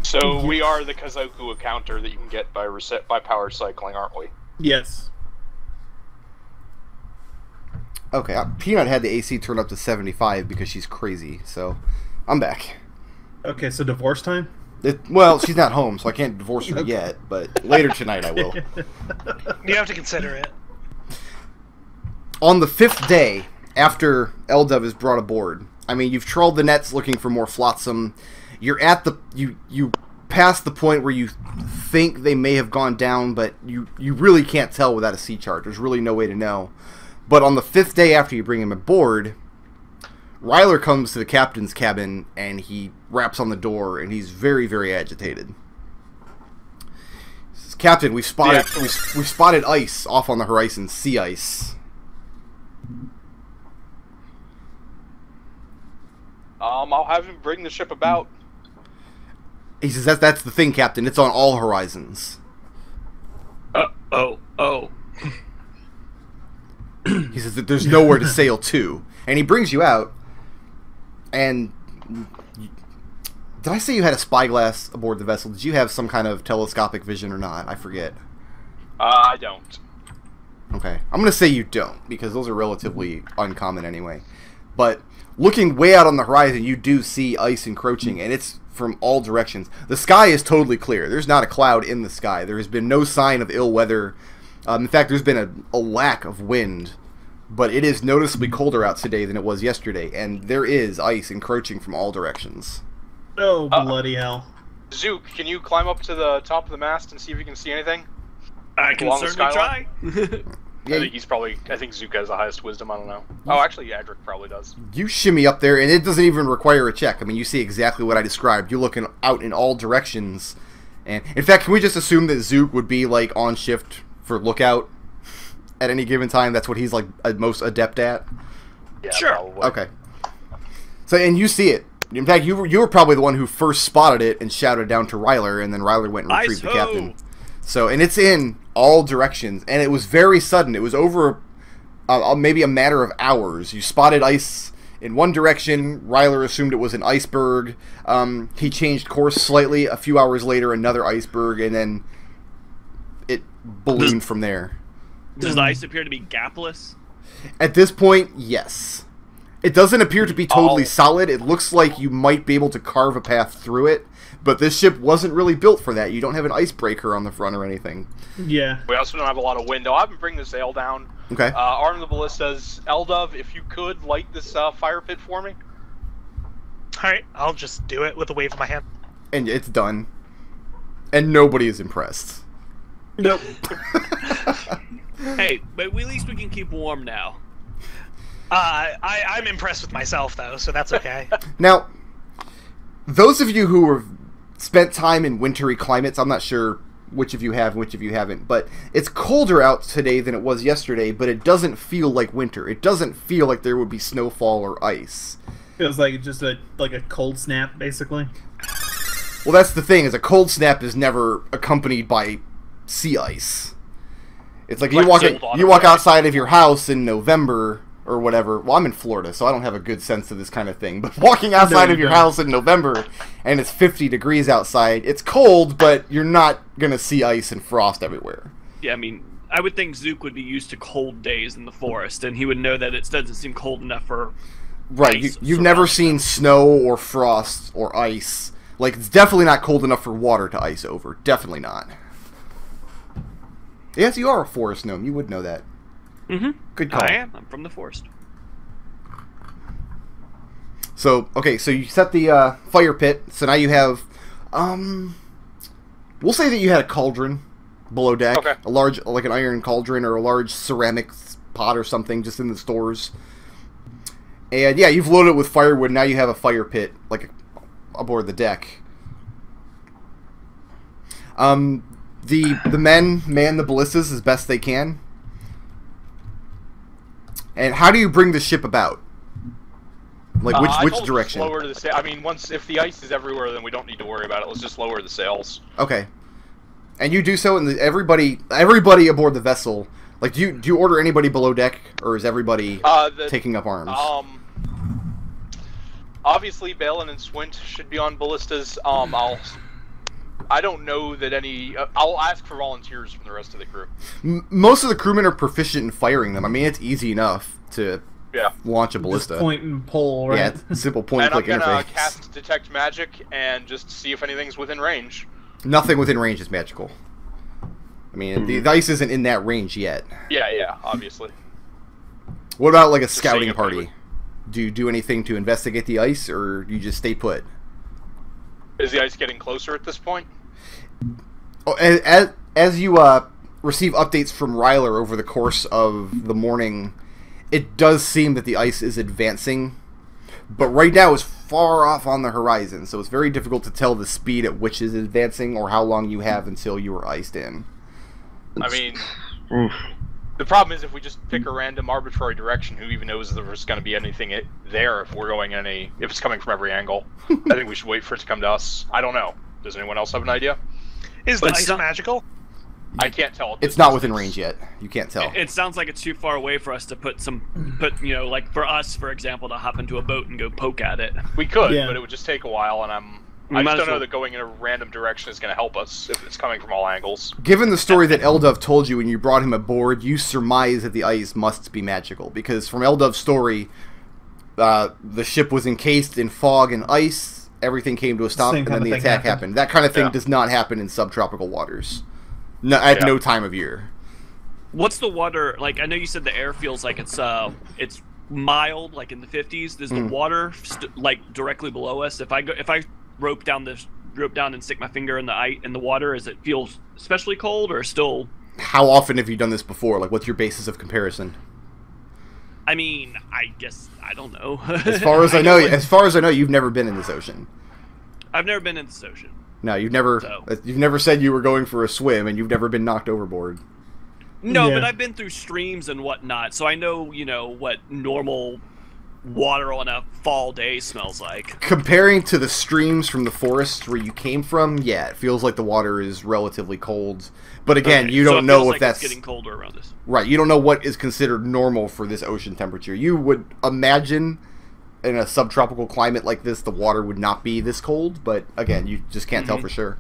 So we are the Kazoku counter that you can get by power cycling, aren't we? Yes. Okay, Peanut had the AC turned up to 75 because she's crazy, so I'm back. Okay, so divorce time? Well, she's not home, so I can't divorce her yet, but later tonight I will. You have to consider it. On the 5th day, after Eldove is brought aboard, I mean, you've trawled the nets looking for more flotsam. You're at the... You past the point where you think they may have gone down, but you really can't tell without a sea chart. There's really no way to know. But on the 5th day after you bring him aboard, Ryler comes to the captain's cabin, and he raps on the door, and he's very, very agitated. He says, Captain, we've spotted ice off on the horizon, sea ice. I'll have him bring the ship about. He says, that's the thing, Captain. It's on all horizons. Oh. He says that there's nowhere to sail to. And he brings you out, and... Did I say you had a spyglass aboard the vessel? Did you have some kind of telescopic vision or not? I forget. I don't. Okay. I'm going to say you don't, because those are relatively uncommon anyway. But looking way out on the horizon, you do see ice encroaching, and it's from all directions. The sky is totally clear. There's not a cloud in the sky. There has been no sign of ill weather. In fact, there's been a lack of wind, but it is noticeably colder out today than it was yesterday, and there is ice encroaching from all directions. Oh, bloody hell. Zook, can you climb up to the top of the mast and see if you can see anything? I can certainly try. I think Zook has the highest wisdom, I don't know. Oh, actually, Adric probably does. You shimmy up there, and it doesn't even require a check. I mean, you see exactly what I described. You're looking out in all directions. And in fact, can we just assume that Zook would be, like, on shift for lookout at any given time? That's what he's, like, most adept at? Yeah, sure. Probably. Okay. So, and you see it. In fact, you were probably the one who first spotted it and shouted down to Ryler, and then Ryler went and retrieved the captain. So, and it's in all directions, and it was very sudden. It was over maybe a matter of hours. You spotted ice in one direction. Ryler assumed it was an iceberg. He changed course slightly. A few hours later, another iceberg, and then it ballooned from there. Does the ice appear to be gapless? At this point, yes. It doesn't appear to be totally solid. It looks like you might be able to carve a path through it, but this ship wasn't really built for that. You don't have an icebreaker on the front or anything. Yeah. We also don't have a lot of wind. I'll have him bring the sail down. Okay. Arm the ballistas. Eldove, if you could light this fire pit for me. Alright, I'll just do it with a wave of my hand. And it's done. And nobody is impressed. Nope. Hey, but at least we can keep warm now. I'm impressed with myself, though, so that's okay. Now, those of you who have spent time in wintry climates, I'm not sure which of you have and which of you haven't, but it's colder out today than it was yesterday, but it doesn't feel like winter. It doesn't feel like there would be snowfall or ice. Feels like just a cold snap, basically. Well, that's the thing, is a cold snap is never accompanied by sea ice. It's like you walk outside of your house in November or whatever. Well, I'm in Florida, so I don't have a good sense of this kind of thing. But walking outside of your house in November, and it's 50 degrees outside, it's cold, but you're not going to see ice and frost everywhere. Yeah, I mean, I would think Zook would be used to cold days in the forest, and he would know that it doesn't seem cold enough for Right, you've never seen snow or frost or ice. Like, it's definitely not cold enough for water to ice over. Definitely not. Yes, you are a forest gnome. You would know that. Mm-hmm. Good call. I am. I'm from the forest. So, okay, so you set the fire pit. So now you have, we'll say that you had a cauldron below deck. Okay. A large, like an iron cauldron or a large ceramic pot or something just in the stores. And yeah, you've loaded it with firewood. Now you have a fire pit, like, aboard the deck. The men man the ballistas as best they can. And how do you bring the ship about? Like, which direction? Lower the sail. I mean, if the ice is everywhere, then we don't need to worry about it. Let's just lower the sails. Okay. And you do so, and everybody aboard the vessel. Like, do you order anybody below deck, or is everybody taking up arms? obviously, Balin and Swint should be on ballistas. I don't know that any. I'll ask for volunteers from the rest of the crew. Most of the crewmen are proficient in firing them. I mean, it's easy enough to launch a ballista. Just point and pull, right? Yeah, simple point-and-click interface. And I'm gonna cast Detect Magic and just see if anything's within range. Nothing within range is magical. I mean, the ice isn't in that range yet. Yeah, obviously. What about like a scouting party? Do you do anything to investigate the ice, or you just stay put? Is the ice getting closer at this point? Oh, as you receive updates from Ryler over the course of the morning, it does seem that the ice is advancing, but right now it's far off on the horizon, so it's very difficult to tell the speed at which it's advancing or how long you have until you are iced in. I mean, the problem is if we just pick a random arbitrary direction, who even knows if there's going to be anything there if we're going if it's coming from every angle. I think we should wait for it to come to us. I don't know. Does anyone else have an idea? Is the ice magical? I can't tell. It's not within range yet. You can't tell. It sounds like it's too far away for us to put like for us, for example, to hop into a boat and go poke at it. We could, but it would just take a while, and I just don't know that going in a random direction is going to help us if it's coming from all angles. Given the story that Eldove told you when you brought him aboard, you surmise that the ice must be magical, because from Eldove's story, the ship was encased in fog and ice, everything came to a stop, and then the attack happened. That kind of thing does not happen in subtropical waters. No, at no time of year. What's the water like? I know you said the air feels like it's mild, like in the 50s. Does the water like directly below us? If I rope down and stick my finger in the water, does it feel especially cold or still? How often have you done this before? Like, what's your basis of comparison? I mean, I guess I don't know. As far as I know, you've never been in this ocean. I've never been in this ocean. No, you've never said you were going for a swim, and you've never been knocked overboard. No, but I've been through streams and whatnot, so I know, what normal water on a fall day smells like. Comparing to the streams from the forests where you came from, yeah, it feels like the water is relatively cold. But again, you don't know if that's it's getting colder around us. Right, you don't know what is considered normal for this ocean temperature. You would imagine in a subtropical climate like this, the water would not be this cold, but again, you just can't tell for sure.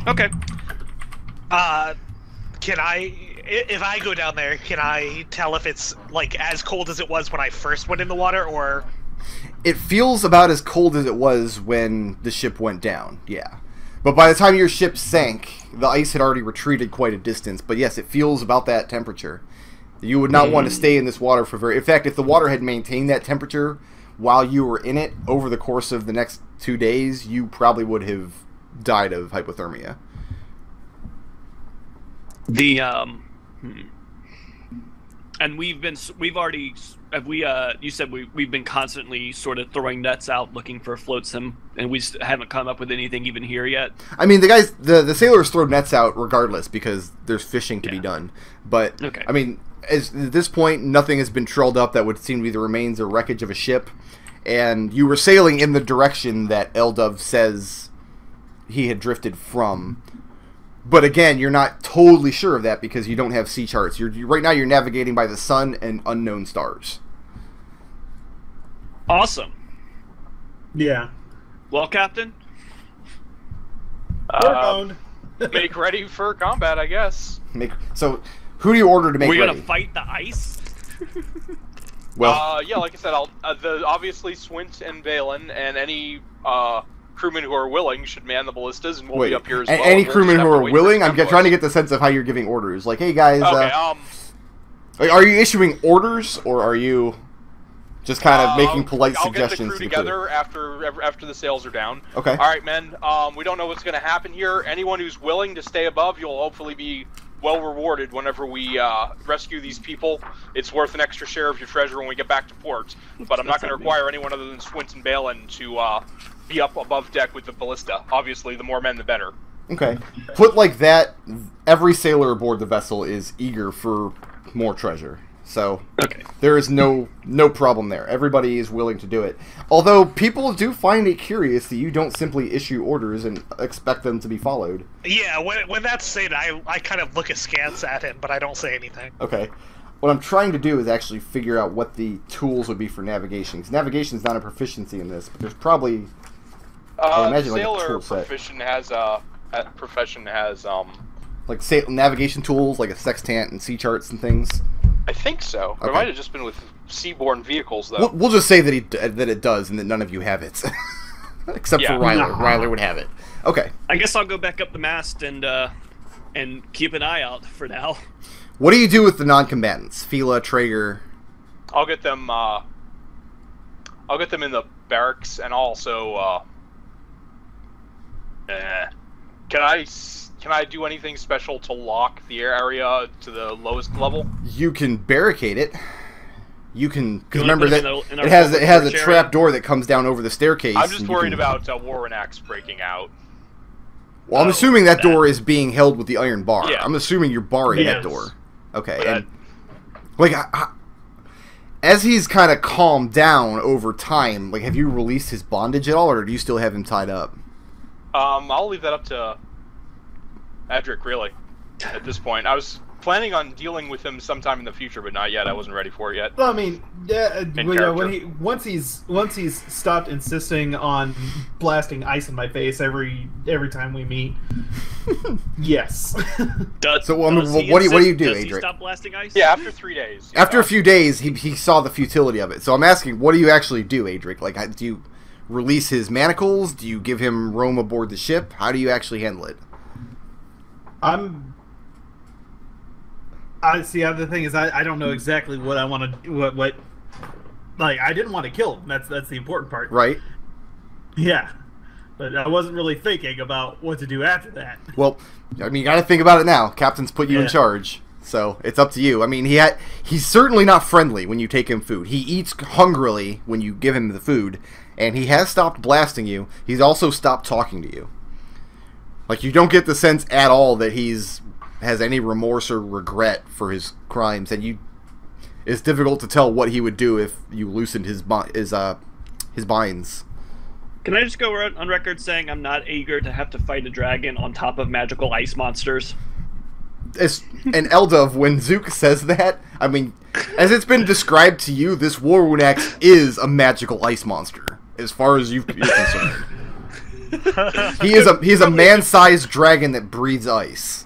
Okay. If I go down there, can I tell if it's like as cold as it was when I first went in the water, or? It feels about as cold as it was when the ship went down, yeah. But by the time your ship sank, the ice had already retreated quite a distance, but yes, it feels about that temperature. You would not want to stay in this water for in fact, if the water had maintained that temperature while you were in it over the course of the next 2 days, you probably would have died of hypothermia. And you said we've been constantly sort of throwing nets out looking for floats, and we haven't come up with anything even here yet. I mean, the sailors throw nets out regardless because there's fishing to be done. But I mean, at this point, nothing has been trolled up that would seem to be the remains or wreckage of a ship, and you were sailing in the direction that Eldove says he had drifted from. But again, you're not totally sure of that because you don't have sea charts. Right now you're navigating by the sun and unknown stars. Awesome. Yeah. Well, Captain? Make ready for combat, I guess. So, who do you order to make ready? We're going to fight the ice? Well, yeah, like I said, obviously Swint and Balin and any crewmen who are willing should man the ballistas, and we'll be up here as well. Any crewmen who are willing? I'm trying to get the sense of how you're giving orders. Like, hey guys, are you issuing orders, or are you just kind of making polite suggestions? I'll get the crew together after the sails are down. Okay. All right, men. We don't know what's going to happen here. Anyone who's willing to stay above, you'll hopefully be well rewarded whenever we rescue these people. It's worth an extra share of your treasure when we get back to port. But I'm not going to require anyone other than Swint and Balin to be up above deck with the ballista. Obviously, the more men, the better. Okay. Put like that, every sailor aboard the vessel is eager for more treasure. So there is no problem there. Everybody is willing to do it. Although people do find it curious that you don't simply issue orders and expect them to be followed. Yeah, when that's said, I kind of look askance at him, but I don't say anything. Okay. what I'm trying to do is actually figure out what the tools would be for navigation. Because navigation's not a proficiency in this, but there's probably I imagine like a sailor tool set. profession has Like navigation tools, like a sextant and sea charts and things. I think so. Okay. It might have just been with seaborne vehicles, though. We'll just say that it does, and that none of you have it, except for Ryler. Ryler would have it. Okay. I guess I'll go back up the mast and keep an eye out for now. What do you do with the non-combatants? Fila, Traeger. I'll get them. I'll get them in the barracks, and also. Can I do anything special to lock the area to the lowest level? You can barricade it. You can, because You wanna remember put that it in it has a storage trap area? door that comes down over the staircase. I'm just and you worried can- about Warrenax breaking out. Well, I'm Oh, assuming that that. door is being held with the iron bar. Yeah. I'm assuming you're barring that Yes. door. Okay, But and like as he's kind of calmed down over time, like have you released his bondage at all, or do you still have him tied up? I'll leave that up to Adric, really. At this point, I was planning on dealing with him sometime in the future, but not yet. I wasn't ready for it yet. Well, I mean, yeah, character. once he's stopped insisting on blasting ice in my face every time we meet. Yes. So, I mean, Does he what do you do, does he Adric? stop blasting ice? Yeah, after 3 days. After a few days, he saw the futility of it. So I'm asking, what do you actually do, Adric? Like, do you release his manacles? Do you give him roam aboard the ship? How do you actually handle it? I see. The thing is, I don't know exactly what I want to what. Like, I didn't want to kill him. That's the important part. Right? Yeah, but I wasn't really thinking about what to do after that. Well, I mean, you got to think about it now. Captain's put you in Yeah. charge, so it's up to you. I mean, he's certainly not friendly when you take him food. He eats hungrily when you give him the food, and he has stopped blasting you. He's also stopped talking to you. Like, you don't get the sense at all that has any remorse or regret for his crimes, and it's difficult to tell what he would do if you loosened his binds. Can I just go on record saying I'm not eager to have to fight a dragon on top of magical ice monsters? And Eldove, when Zook says that, I mean, as it's been described to you, this Warwound is a magical ice monster, as far as you're concerned. He is a man-sized dragon that breathes ice.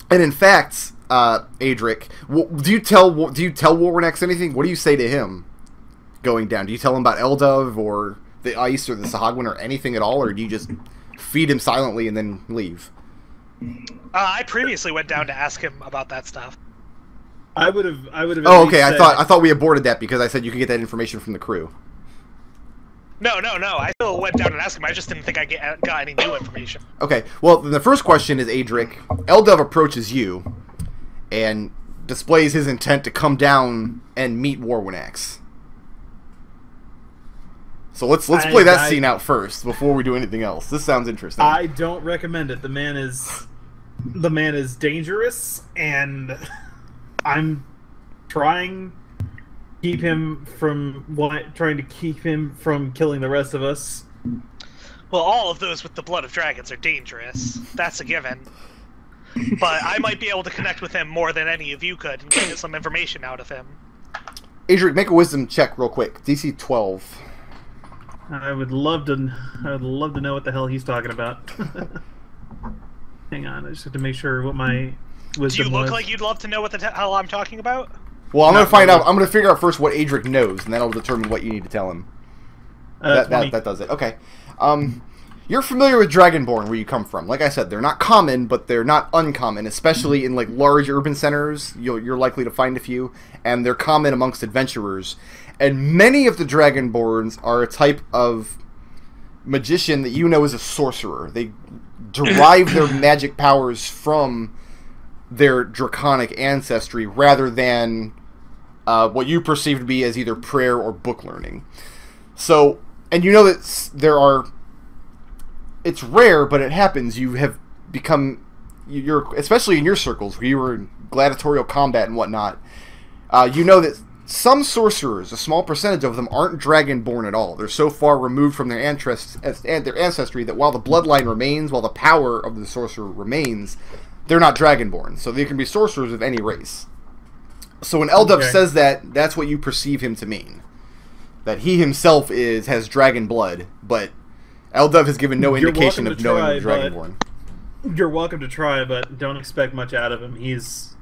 And in fact, Adric, do you tell Warwound anything? What do you say to him going down? Do you tell him about Eldove or the ice or the Sahagwin or anything at all, or do you just feed him silently and then leave? I previously went down to ask him about that stuff. I would have. Oh, okay. I thought we aborted that because I said you could get that information from the crew. No. I still went down and asked him. I just didn't think I got any new information. Okay. Well, then the first question is, Adric, Eldove approaches you and displays his intent to come down and meet Warwound. So let's play that scene out first before we do anything else. This sounds interesting. I don't recommend it. The man is dangerous, and I'm trying to keep him from killing the rest of us. Well, all of those with the blood of dragons are dangerous. That's a given. But I might be able to connect with him more than any of you could and get some information out of him. Adric, make a wisdom check real quick. DC 12. I would love to know what the hell he's talking about. Hang on, I just have to make sure what my wisdom was. Do you look like you'd love to know what the hell I'm talking about? Well, I'm going to find out. I'm going to figure out first what Adric knows, and that'll determine what you need to tell him. That does it. Okay. You're familiar with Dragonborn, where you come from. Like I said, they're not common, but they're not uncommon, especially in like large urban centers. You're likely to find a few, and they're common amongst adventurers. And many of the Dragonborns are a type of magician that you know is a sorcerer. They derive their magic powers from their draconic ancestry rather than what you perceive to be as either prayer or book learning. So, and you know that it's rare, but it happens. You have become, especially in your circles where you were in gladiatorial combat and whatnot, you know that some sorcerers, a small percentage of them, aren't dragonborn at all. They're so far removed from their ancestry that while the bloodline remains, while the power of the sorcerer remains, they're not dragonborn, so they can be sorcerers of any race. So when Eldove says that, that's what you perceive him to mean. That he himself has dragon blood, but Eldove has given no indication of knowing the dragonborn. You're welcome to try, but don't expect much out of him. He's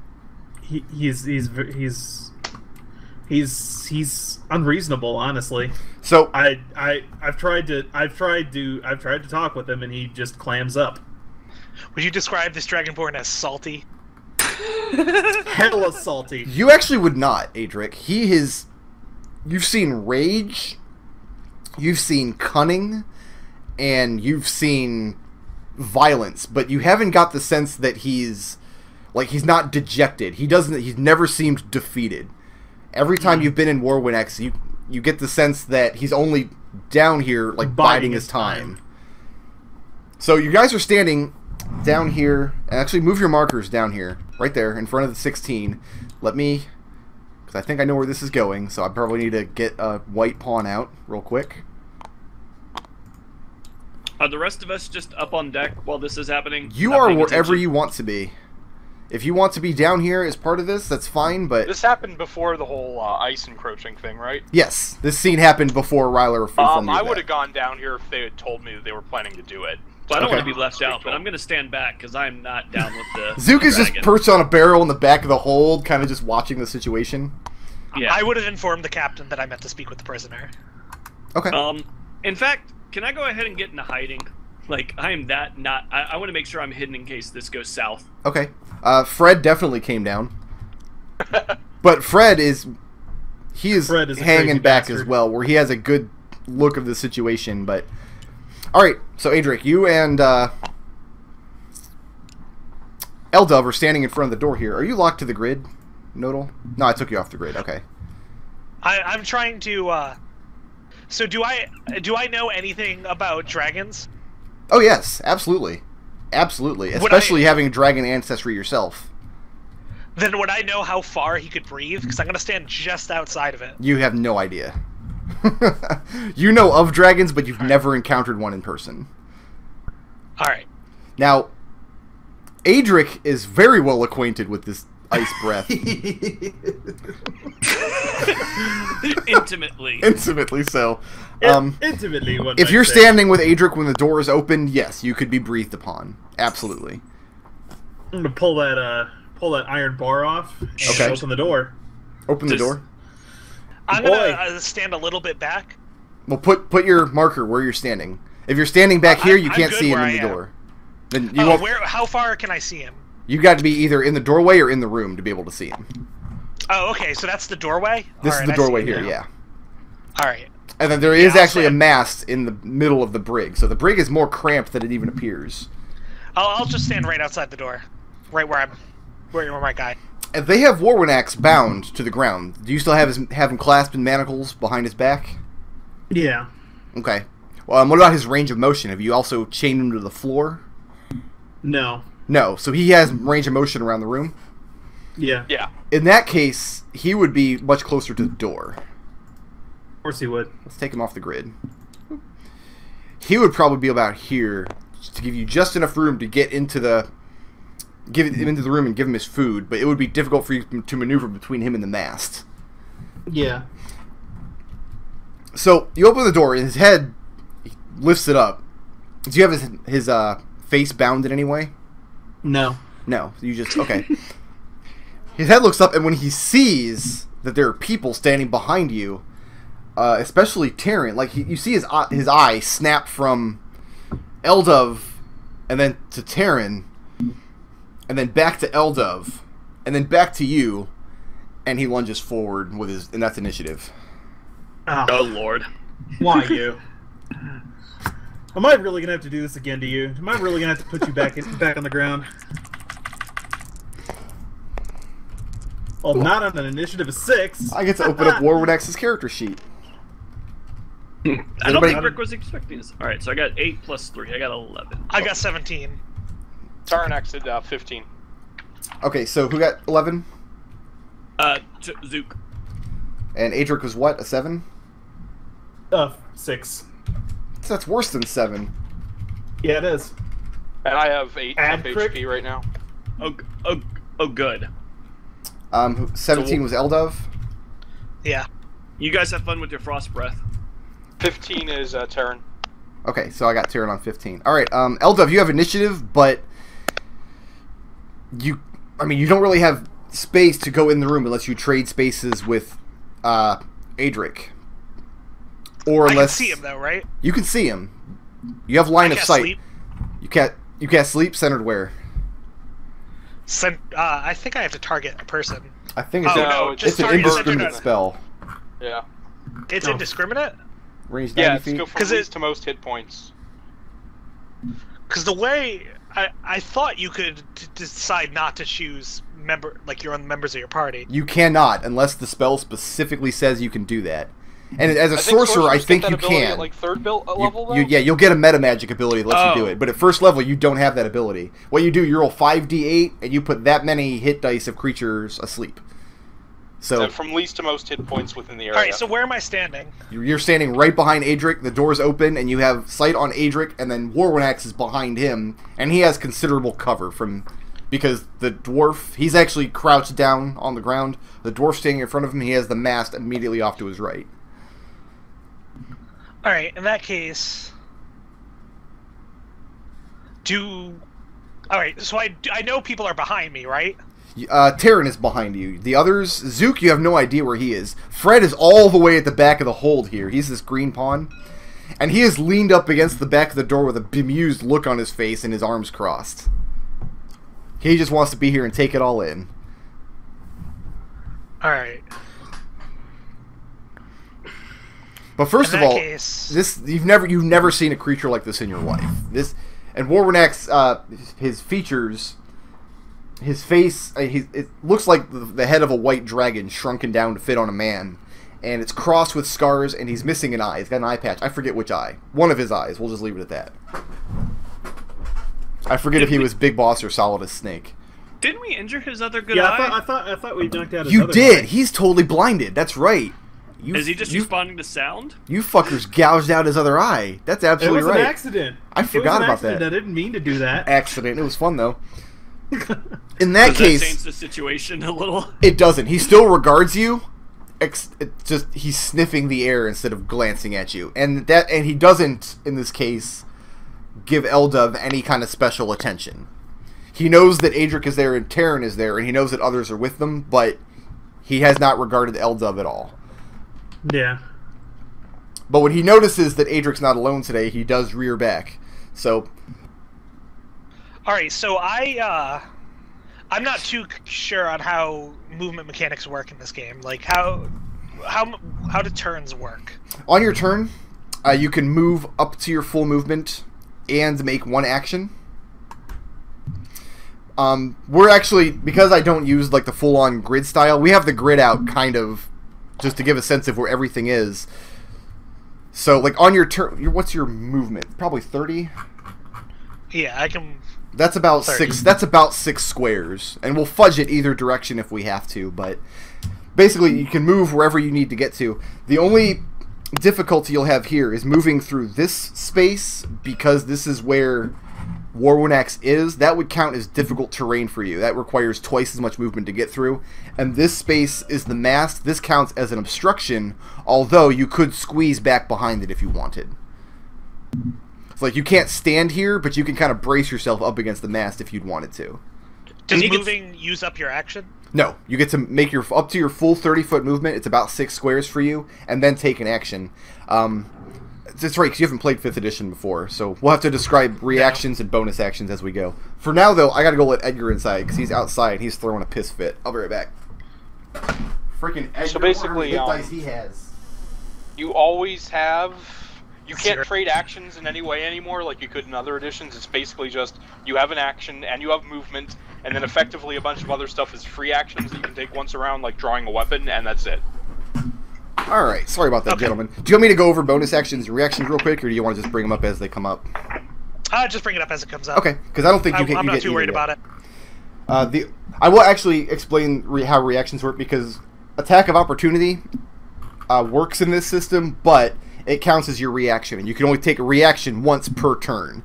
unreasonable, honestly. So I've tried to talk with him, and he just clams up. Would you describe this dragonborn as salty? Hella salty. You actually would not, Adric. You've seen rage, you've seen cunning, and you've seen violence, but you haven't got the sense that he's not dejected. He's never seemed defeated. Every time you've been in Warwind X, you get the sense that he's only down here like biding his time. So you guys are standing down here, and actually move your markers down here, right there, in front of the 16. Because I think I know where this is going, so I probably need to get a white pawn out real quick. Are the rest of us just up on deck while this is happening? You are wherever you want to be. If you want to be down here as part of this, that's fine, but... This happened before the whole ice encroaching thing, right? Yes, this scene happened before Ryler informed me. I would have gone down here if they had told me that they were planning to do it. Well, I don't want to be left out, but I'm going to stand back, because I'm not down with the Zook is just perched on a barrel in the back of the hold, kind of just watching the situation. Yeah. I would have informed the captain that I meant to speak with the prisoner. Okay. In fact, can I go ahead and get into hiding? Like, I am that not... I want to make sure I'm hidden in case this goes south. Okay. Fred definitely came down. But Fred is hanging back bastard as well, where he has a good look of the situation, but... Alright, so Adric, you and Eldove are standing in front of the door here. Are you locked to the grid, Nodal? No, I took you off the grid, okay. I'm trying to, So do I know anything about dragons? Oh yes, absolutely. Absolutely. Especially having a dragon ancestry yourself. Then would I know how far he could breathe? Because I'm going to stand just outside of it. You have no idea. You know of dragons, but you've never encountered one in person. Alright. Now, Adric is very well acquainted with this ice breath. Intimately. Intimately so. Intimately, if you're standing with Adric when the door is open, yes, you could be breathed upon. Absolutely. I'm gonna pull that iron bar off and open the door. Open the door. I'm gonna stand a little bit back. Well, put your marker where you're standing. If you're standing back here, you can't see him in the door. Then you won't. How far can I see him? You got to be either in the doorway or in the room to be able to see him. Oh, okay. So that's the doorway. This is the doorway here, yeah. All right. And then there is actually a mast in the middle of the brig, so the brig is more cramped than it even appears. I'll just stand right outside the door, right where my guy. And they have Warwind bound to the ground. Do you still have him clasped in manacles behind his back? Yeah. Okay. Well, what about his range of motion? Have you also chained him to the floor? No. No. So he has range of motion around the room? Yeah. Yeah. In that case, he would be much closer to the door. Of course he would. Let's take him off the grid. He would probably be about here to give you just enough room to get into the room and give him his food, but it would be difficult for you to maneuver between him and the mast. Yeah. So you open the door, and his head lifts it up. Do you have his face bound in any way? No. No. You just okay. His head looks up, and when he sees that there are people standing behind you, especially Tarin, like you see his eye snap from Eldove, and then to Tarin, and then back to Eldove, and then back to you, and he lunges forward with and that's initiative. Oh Lord. Why you? Am I really gonna have to do this again to you? Am I really gonna have to put you back on the ground? Well, not on an initiative of 6. I get to open up Warwind character sheet. I don't think Rick was expecting this. Alright, so I got 8 plus 3. I got 11. I got 17. Tarin at 15. Okay, so who got 11? Zook. And Adric was what? A 7? 6. So that's worse than 7. Yeah, it is. And I have 8 Adric? HP right now. Oh, good. 17 was Eldove. Yeah. You guys have fun with your frost breath. 15 is Tarin. Okay, so I got Tarin on 15. All right, Eldove, you have initiative, but you don't really have space to go in the room unless you trade spaces with Adric. Or I unless can see him though, right? you can see him. You have line of sight. Sleep. You can't sleep. Centered where? I think I have to target a person. I think it's, no, it's just an target indiscriminate centered spell. Yeah. It's indiscriminate? Range 90 Yeah, it's feet. go from least to most hit points. Because the way I thought you could decide not to choose your own members of your party. You cannot unless the spell specifically says you can do that. And as a I think sorcerer, I think get you that ability can. At, like third level though? Yeah, you'll get a meta magic ability that lets you do Oh. it. But at first level, you don't have that ability. What you do, you roll 5d8, and you put that many hit dice of creatures asleep. So from least to most hit points within the area. Alright, so where am I standing? you're standing right behind Adric. The door's open, and you have sight on Adric, and then Warwinax is behind him, and he has considerable cover from... Because the dwarf, he's actually crouched down on the ground. The dwarf standing in front of him, he has the mast immediately off to his right. Alright, in that case... Alright, so I know people are behind me, right? Tarin is behind you. The others, Zook, you have no idea where he is. Fred is all the way at the back of the hold here. He's this green pawn. And he is leaned up against the back of the door with a bemused look on his face and his arms crossed. He just wants to be here and take it all in. Alright. But first of all, case... you've never seen a creature like this in your life. And Warwinax, his features, his face, it looks like the head of a white dragon shrunken down to fit on a man. And it's crossed with scars, and he's missing an eye. He's got an eye patch. I forget which eye. One of his eyes. We'll just leave it at that. I forget if he was Big Boss or Solid as Snake. Didn't we injure his other good Yeah, eye? I thought we knocked out his You other did! eye. He's totally blinded. That's right. Is he just responding to sound? You fuckers gouged out his other eye. That's It absolutely was right. an accident. I forgot about that. I didn't mean to do that. Accident. It was fun, though. In that Does case... that change the situation a little? It doesn't. He still regards you. He's sniffing the air instead of glancing at you, and he doesn't in this case give Eldove any kind of special attention. He knows that Adric is there and Tarin is there, and he knows that others are with them, but he has not regarded Eldove at all. Yeah. But when he notices that Adric's not alone today, he does rear back. So, Alright, so I'm not too sure on how movement mechanics work in this game. Like, how do turns work? on your turn, you can move up to your full movement and make one action. We're actually, because I don't use like the full-on grid style, we have the grid out kind of just to give a sense of where everything is. So, like, on your turn, what's your movement? Probably 30? Yeah, I can... That's about 30. That's about 6 squares, and we'll fudge it either direction if we have to. But basically, you can move wherever you need to get to. The only difficulty you'll have here is moving through this space, because this is where Warwinax is. That would count as difficult terrain for you. That requires twice as much movement to get through. And this space is the mast. This counts as an obstruction, although you could squeeze back behind it if you wanted. It's like you can't stand here, but you can kind of brace yourself up against the mast if you'd wanted to. Does moving use up your action? No, you get to make up to your full 30-foot movement. It's about 6 squares for you, and then take an action. That's right, because you haven't played 5th edition before, so we'll have to describe reactions and bonus actions as we go. For now, though, I gotta go let Edgar inside, because he's outside. He's throwing a piss fit. I'll be right back. Freaking Edgar, So basically, what dice he has. You always have... You can't Zero. trade actions in any way anymore like you could in other editions. It's basically just you have an action and you have movement, and then effectively a bunch of other stuff is free actions that you can take once around, like drawing a weapon, and that's it. Alright, sorry about that, gentlemen. Do you want me to go over bonus actions and reactions real quick, or do you want to just bring them up as they come up? Just bring it up as it comes up. Okay, because I don't think you can. I'm not too worried about it. I will actually explain how reactions work, because attack of opportunity works in this system, but it counts as your reaction, and you can only take a reaction once per turn.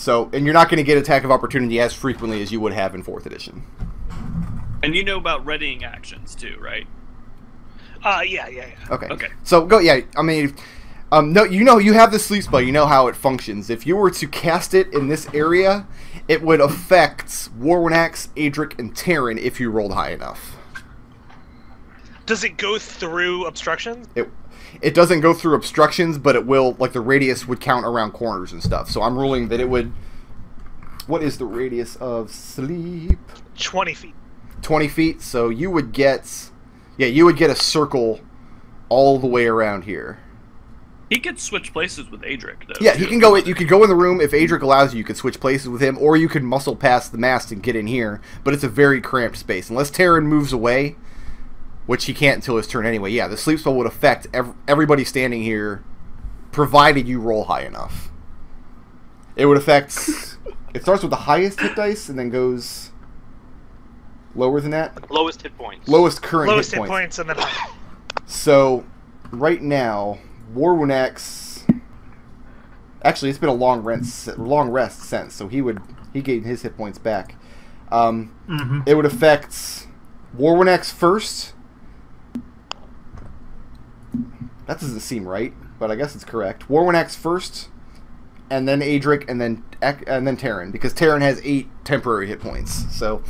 So, and you're not going to get attack of opportunity as frequently as you would have in 4th edition. And you know about readying actions too, right? Yeah. Okay. So go. Yeah, I mean, no, you have the sleep spell. You know how it functions. If you were to cast it in this area, it would affect Warwanax, Adric, and Tarin if you rolled high enough. Does it go through obstructions? It doesn't go through obstructions, but it will. Like the radius would count around corners and stuff. So I'm ruling that it would. What is the radius of sleep? 20 feet. 20 feet. So you would get. Yeah, you would get a circle all the way around here. He could switch places with Adric, though. Yeah, he can go. You could go in the room if Adric allows you. You could switch places with him, or you could muscle past the mast and get in here. But it's a very cramped space unless Tarin moves away, which he can't until his turn anyway. Yeah, the sleep spell would affect everybody standing here, provided you roll high enough. It would affect. It starts with the highest hit dice and then goes lower than that. Lowest hit points. Lowest current Lowest hit points. and then high. So, right now, Warwanax. Actually, it's been a long rest since, so he gained his hit points back. It would affect Warwanax first. That doesn't seem right, but I guess it's correct. Warwanax first, and then Adric, and then Tarin, because Tarin has 8 temporary hit points. So,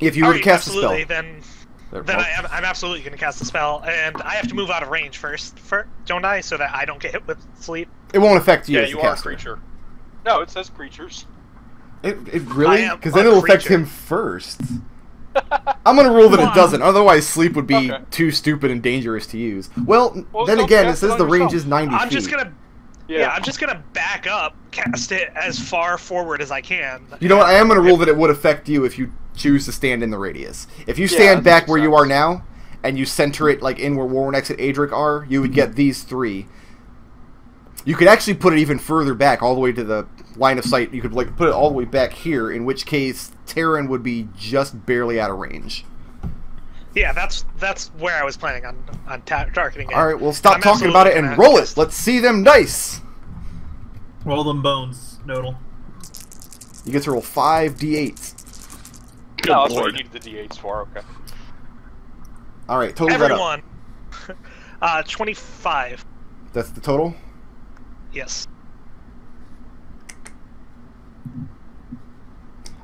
if you were to cast a spell, then I'm absolutely going to cast the spell, and I have to move out of range first, don't I? So that I don't get hit with sleep. It won't affect you. Yeah, as you the are a caster. creature. No, it says creatures. It really? Because then it'll affect him first. I'm going to rule that it doesn't. Otherwise, sleep would be too stupid and dangerous to use. Well then again, it says the range is 90 feet. I'm just going to back up, cast it as far forward as I can. You know what? I am going to rule that it would affect you if you choose to stand in the radius. If you stand back where you are now, and you center it like in where Warwanax and Adric are, you would get these 3. You could actually put it even further back, all the way to the line of sight. You could like put it all the way back here, in which case Tarin would be just barely out of range. Yeah, that's where I was planning on targeting it. All right, well, stop talking about it and roll it. Let's see them dice. Roll them bones, Nodal. You get to roll 5 d8s. No, that's what you need the d8s for. Okay. All right, total. Everyone. 25. That's the total. Yes.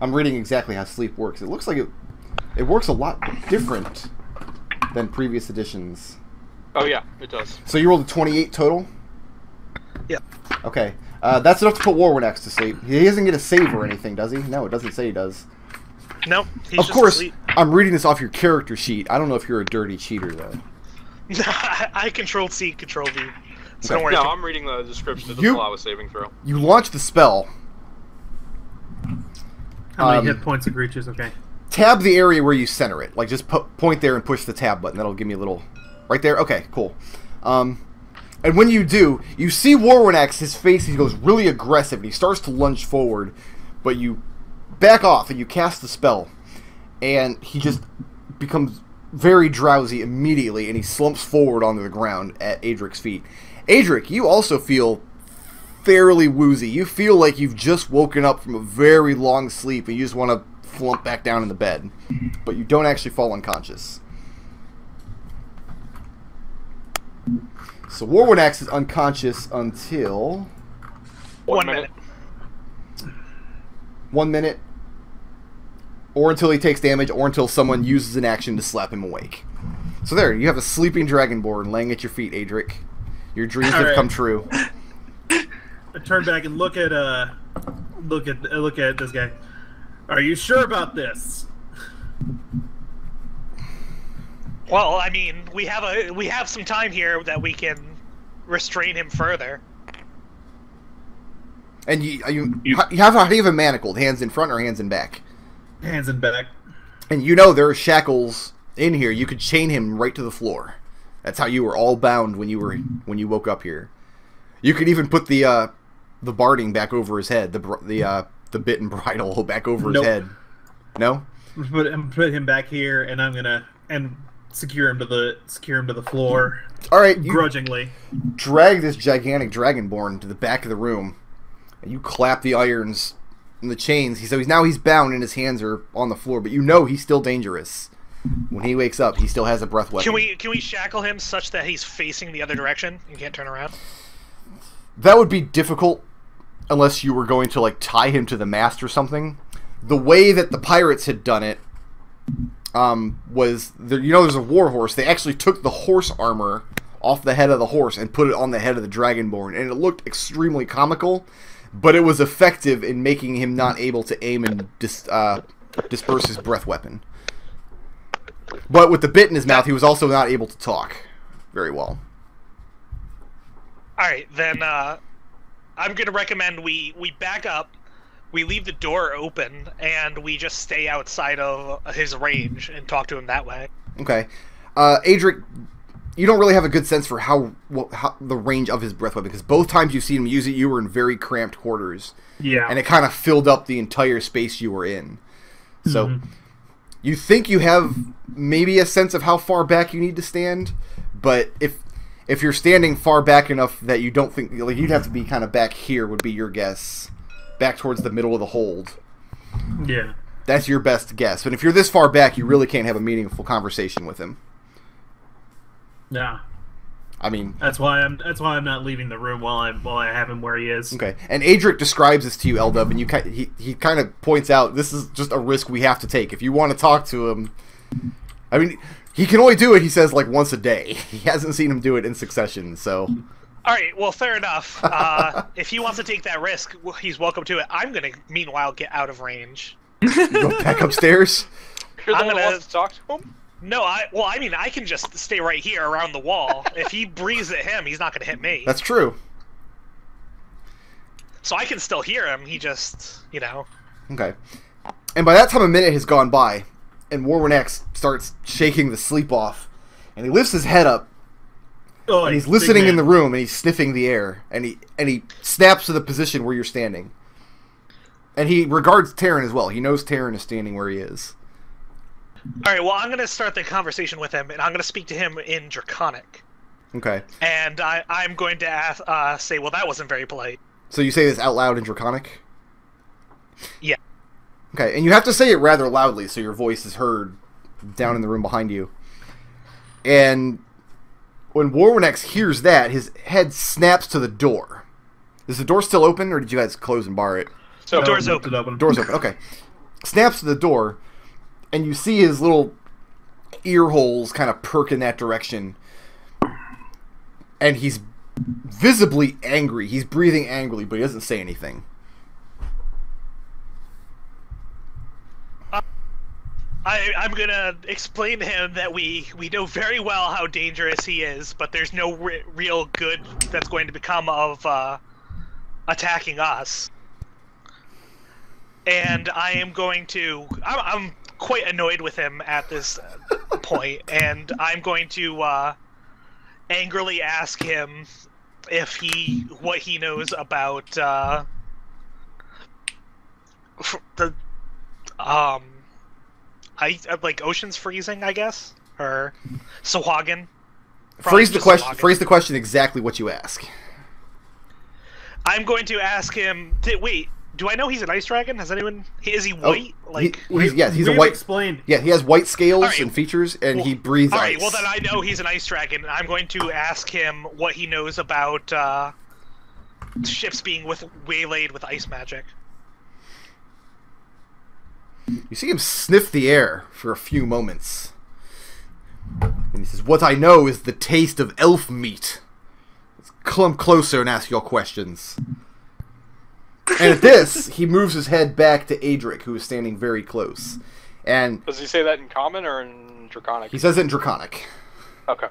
I'm reading exactly how sleep works. It looks like it works a lot different than previous editions. Oh yeah, it does. So you rolled a 28 total? Yep. Okay. That's enough to put Warwanax to sleep. He doesn't get a save or anything, does he? No, it doesn't say he does. Nope. He's of just course, asleep. I'm reading this off your character sheet. I don't know if you're a dirty cheater, though. I controlled C, control V. So Okay. don't worry. No, I'm reading the description. It doesn't allow a saving throw. You launch the spell. How many hit points of creatures? Okay. Tab the area where you center it. Like, just point there and push the tab button. That'll give me a little... Right there? Okay, cool. And when you do, you see Warwanax, his face, he goes really aggressive, and he starts to lunge forward, but you back off, and you cast the spell, and he just becomes very drowsy immediately, and he slumps forward onto the ground at Adric's feet. Adric, you also feel fairly woozy. You feel like you've just woken up from a very long sleep, and you just want to flump back down in the bed, but you don't actually fall unconscious. So Warwanax is unconscious until 1 minute. 1 minute, or until he takes damage, or until someone uses an action to slap him awake. So there, you have a sleeping dragonborn laying at your feet, Adric. Your dreams have come true. I turn back and look at this guy. Are you sure about this? Well, I mean, we have some time here that we can restrain him further. And how do you have him manacled? Hands in front or hands in back? Hands in back. And you know there are shackles in here. You could chain him right to the floor. That's how you were all bound when you woke up here. You could even put the barding back over his head, the bit and bridle back over his head. No? Put him back here, and I'm gonna secure him to the floor. All right, grudgingly drag this gigantic dragonborn to the back of the room, And you clap the irons and the chains. He's bound and his hands are on the floor, but you know he's still dangerous. When he wakes up, he still has a breath weapon. Can we shackle him such that he's facing the other direction and can't turn around? That would be difficult unless you were going to like tie him to the mast or something. The way that the pirates had done it was there's a war horse. They actually took the horse armor off the head of the horse and put it on the head of the dragonborn, and it looked extremely comical, but it was effective in making him not able to aim and disperse his breath weapon. But with the bit in his mouth, he was also not able to talk very well. Alright, then I'm going to recommend we back up, we leave the door open, and we just stay outside of his range and talk to him that way. Okay. Adric, you don't really have a good sense for how the range of his breath weapon, because both times you've seen him use it, you were in very cramped quarters. Yeah. And it kind of filled up the entire space you were in. So... You think you have maybe a sense of how far back you need to stand, but if you're standing far back enough that you don't think, like, you'd have to be kind of back here would be your guess, back towards the middle of the hold. Yeah. That's your best guess. But if you're this far back, you really can't have a meaningful conversation with him. Yeah. I mean, that's why I'm not leaving the room while I have him where he is. Okay. And Adric describes this to you, Eldove, and he kind of points out this is just a risk we have to take. If you want to talk to him, I mean, he can only do it, he says, like once a day. He hasn't seen him do it in succession, so. All right, well, fair enough. If he wants to take that risk, he's welcome to it. I'm gonna meanwhile get out of range. You go back upstairs. You're the one who wants to talk to him? No, I mean, I can just stay right here around the wall. If he breathes at him, he's not going to hit me. That's true. So I can still hear him, he just, Okay. And by that time, a minute has gone by, and Warwick starts shaking the sleep off, and he lifts his head up, and he's listening in the room, and he's sniffing the air, and he snaps to the position where you're standing. And he regards Tarin as well. He knows Tarin is standing where he is. Alright, well, I'm going to start the conversation with him, and I'm going to speak to him in Draconic. Okay. And I'm going to say, well, that wasn't very polite. So you say this out loud in Draconic? Yeah. Okay, and you have to say it rather loudly so your voice is heard down in the room behind you. And when Warwick hears that, his head snaps to the door. Is the door still open, or did you guys close and bar it? So door's open. Door's open, okay. Snaps to the door, and you see his little ear holes kind of perk in that direction. And he's visibly angry. He's breathing angrily, but he doesn't say anything. I'm going to explain to him that we know very well how dangerous he is, but there's no real good that's going to become of attacking us. And I am going to... I'm quite annoyed with him at this point, and I'm going to angrily ask him what he knows about the like oceans freezing, I guess, or Sahuagin. Phrase the question exactly what you ask. I'm going to ask him. Wait, do I know he's an ice dragon? Has anyone? Is he white? He's a white. Explained. Yeah, he has white scales and features, and he breathes ice. All right, well then I know he's an ice dragon. I'm going to ask him what he knows about ships being waylaid with ice magic. You see him sniff the air for a few moments, and he says, "What I know is the taste of elf meat. Let's come closer and ask your questions." And at this, he moves his head back to Adric, who is standing very close. And does he say that in Common or in Draconic? He says it in Draconic. Okay.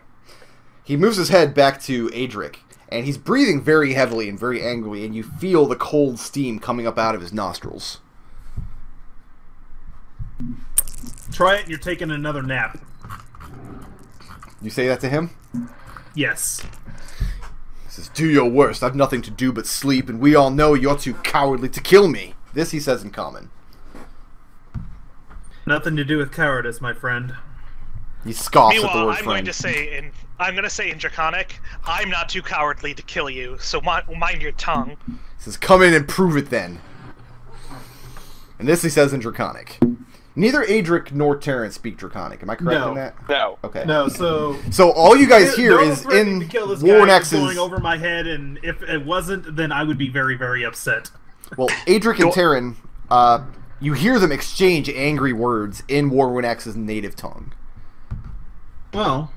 He moves his head back to Adric, and he's breathing very heavily and very angrily, and you feel the cold steam coming up out of his nostrils. Try it and you're taking another nap. You say that to him? Yes. He says, "Do your worst. I've nothing to do but sleep, and we all know you're too cowardly to kill me." This he says in Common. Nothing to do with cowardice, my friend. He scoffs at the Meanwhile, word I'm friend. going to say I'm gonna say in Draconic, I'm not too cowardly to kill you, so mind your tongue. He says, come in and prove it then. And this he says in Draconic. Neither Adric nor Tarin speak Draconic. Am I correct in that? No. Okay. No, so all you guys hear is in Warren X's... going over my head, and if it wasn't, then I would be very, very upset. Well, Adric and Tarin, you hear them exchange angry words in Warren X's native tongue. Well,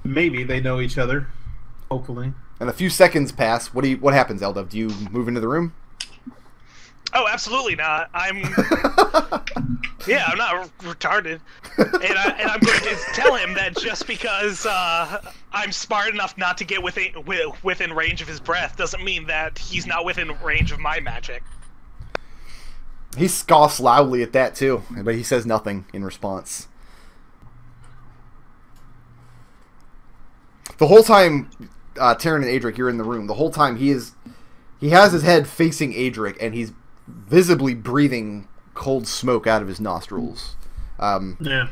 maybe they know each other. Hopefully. And a few seconds pass. What happens, Eldove? Do you move into the room? Oh, absolutely not. I'm not retarded, and I'm going to tell him that just because I'm smart enough not to get within range of his breath doesn't mean that he's not within range of my magic. He scoffs loudly at that too, but he says nothing in response. The whole time, Tarin and Adric, you're in the room. The whole time he has his head facing Adric, and he's visibly breathing cold smoke out of his nostrils. Yeah,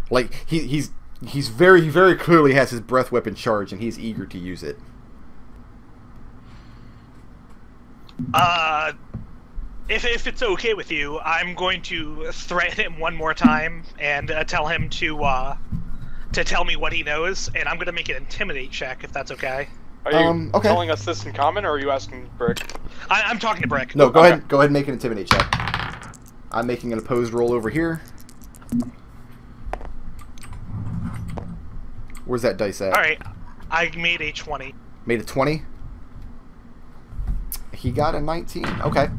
like he very clearly has his breath weapon charged, and he's eager to use it. If it's okay with you, I'm going to threaten him one more time and tell him to tell me what he knows, and I'm going to make an intimidate check if that's okay. Are you telling us this in common, or are you asking Brick? I'm talking to Brick. No, go ahead and make an intimidate check. I'm making an opposed roll over here. Where's that dice at? Alright, I made a 20. Made a 20? He got a 19. Okay.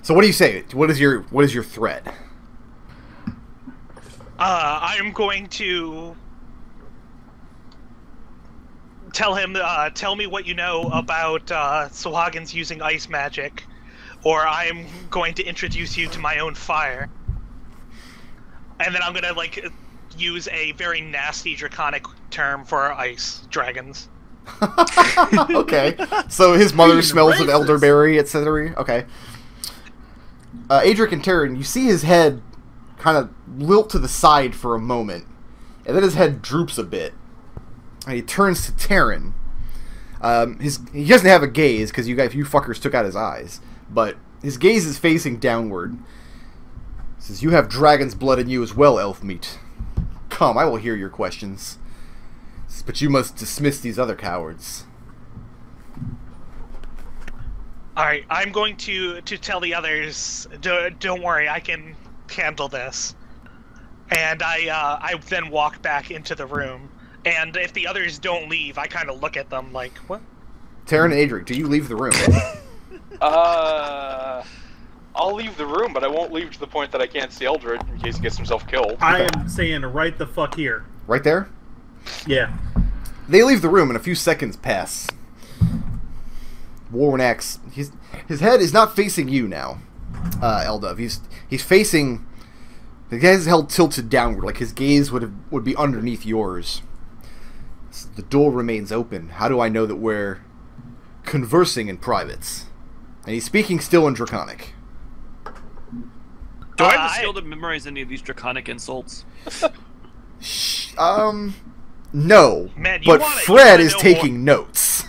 So what do you say? What is your threat? I'm going to tell him, tell me what you know about Sahagins using ice magic, or I'm going to introduce you to my own fire. And then I'm gonna, like, use a very nasty draconic term for ice dragons. Okay. So his mother smells of elderberry, etc. Okay. Adric and Tarin, you see his head kind of lilt to the side for a moment, and then his head droops a bit. And he turns to Tarin. He doesn't have a gaze because you fuckers took out his eyes, but his gaze is facing downward. He says, "You have dragon's blood in you as well, elf meat. Come, I will hear your questions. But you must dismiss these other cowards." Alright, I'm going to tell the others, don't worry, I can handle this. And I then walk back into the room. And if the others don't leave, I kind of look at them like, what? Tarin and Adric, do you leave the room? I'll leave the room, but I won't leave to the point that I can't see Eldred in case he gets himself killed. I am saying right the fuck here. Right there? Yeah. They leave the room and a few seconds pass. Warren X, his head is not facing you now, Eldove. He's facing... The guy's held tilted downward, like his gaze would be underneath yours. The door remains open. How do I know that we're conversing in privates? And he's speaking still in Draconic. Do I have the skill to memorize any of these Draconic insults? No. Man, but Fred is taking notes.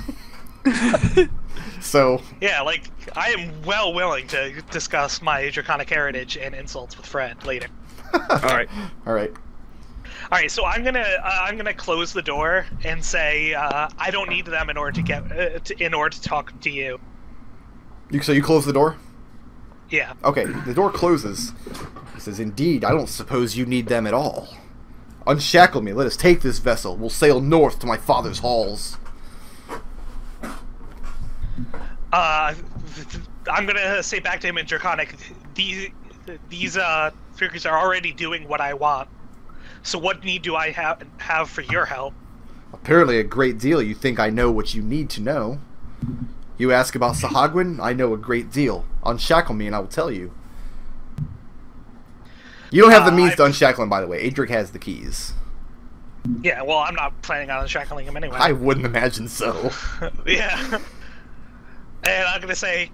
So... Yeah, like, I am well willing to discuss my Draconic heritage and insults with Fred later. Alright. Alright. Alright, so I'm gonna close the door and say, I don't need them in order to talk to you. So you close the door? Yeah. Okay, the door closes. He says, "Indeed, I don't suppose you need them at all. Unshackle me, let us take this vessel. We'll sail north to my father's halls." I'm gonna say back to him in Draconic, these figures are already doing what I want. So what need do I have for your help? Apparently a great deal. You think I know what you need to know. You ask about Sahagwin? I know a great deal. Unshackle me and I will tell you. You don't have the means to unshackle him, by the way. Adric has the keys. Yeah, well, I'm not planning on unshackling him anyway. I wouldn't imagine so. Yeah. And I'm gonna say,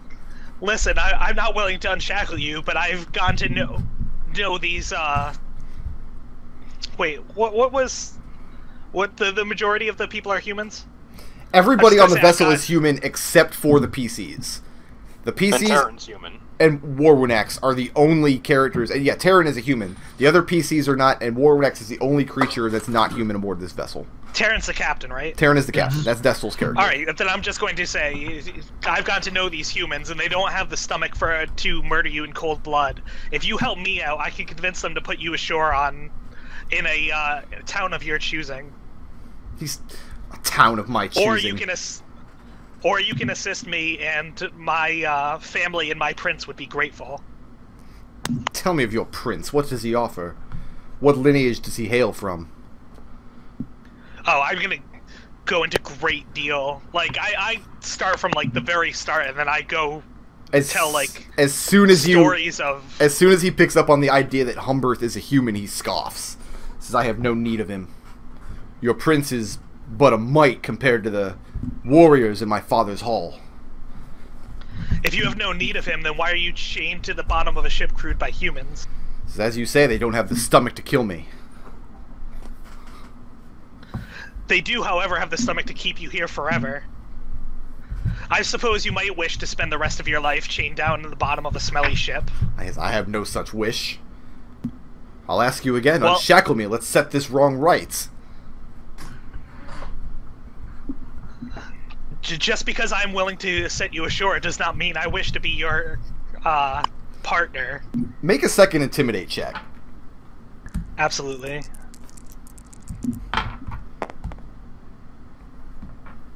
listen, I'm not willing to unshackle you, but I've gone to know these, wait, what was What the majority of the people are humans? Everybody on the vessel is human except for the PCs. The PCs And Tarin's human. and Warwinax are the only characters, and yeah, Tarin is a human. The other PCs are not, and Warwinax is the only creature that's not human aboard this vessel. Tarin's the captain, right? Tarin is the captain. That's Destil's character. Alright, then I'm just going to say, I've gotten to know these humans, and they don't have the stomach to murder you in cold blood. If you help me out, I can convince them to put you ashore in a town of your choosing. He's a town of my choosing. Or you can assist me, and my family and my prince would be grateful. Tell me of your prince. What does he offer? What lineage does he hail from? Oh, I'm gonna go into great deal. Like, I start from, like, the very start, and then I go tell, like, as soon as stories of... As soon as he picks up on the idea that Humberth is a human, he scoffs. Says, I have no need of him. Your prince is but a mite compared to the warriors in my father's hall. If you have no need of him, then why are you chained to the bottom of a ship crewed by humans? So as you say, they don't have the stomach to kill me. They do, however, have the stomach to keep you here forever. I suppose you might wish to spend the rest of your life chained down to the bottom of a smelly ship. I have no such wish. I'll ask you again, unshackle me, let's set this wrong right. Just because I'm willing to set you ashore does not mean I wish to be your partner. Make a second intimidate check. Absolutely.